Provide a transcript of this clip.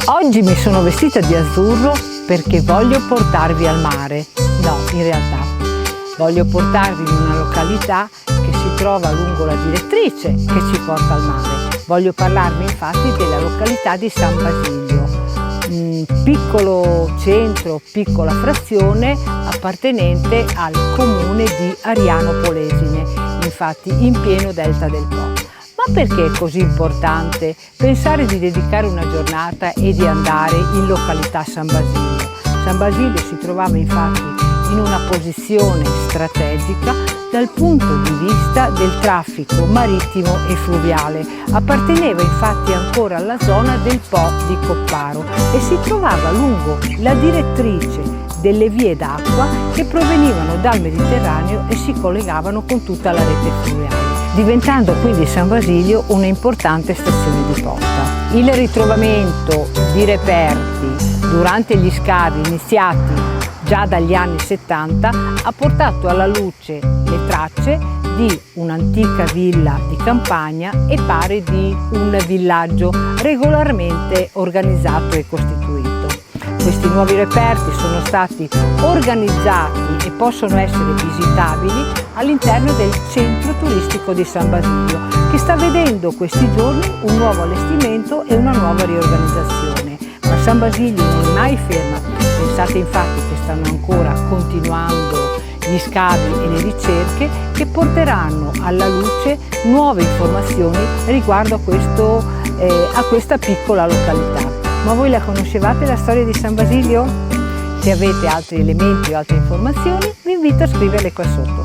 Oggi mi sono vestita di azzurro perché voglio portarvi al mare. No, in realtà voglio portarvi in una località che si trova lungo la direttrice che ci porta al mare. Voglio parlarvi infatti della località di San Basilio, un piccolo centro, piccola frazione appartenente al comune di Ariano Polesine, infatti in pieno delta del Po. Ma perché è così importante pensare di dedicare una giornata e di andare in località San Basilio? San Basilio si trovava infatti in una posizione strategica dal punto di vista del traffico marittimo e fluviale. Apparteneva infatti ancora alla zona del Po di Copparo e si trovava lungo la direttrice delle vie d'acqua che provenivano dal Mediterraneo e si collegavano con tutta la rete fluviale, diventando quindi San Basilio un'importante stazione di posta. Il ritrovamento di reperti durante gli scavi iniziati già dagli anni 70 ha portato alla luce le tracce di un'antica villa di campagna e pare di un villaggio regolarmente organizzato e costituito. Questi nuovi reperti sono stati organizzati e possono essere visitabili all'interno del centro turistico di San Basilio, che sta vedendo questi giorni un nuovo allestimento e una nuova riorganizzazione. Ma San Basilio non è mai ferma. Pensate infatti che stanno ancora continuando gli scavi e le ricerche che porteranno alla luce nuove informazioni riguardo a questa piccola località. Ma voi la conoscevate la storia di San Basilio? Se avete altri elementi o altre informazioni vi invito a scriverle qua sotto.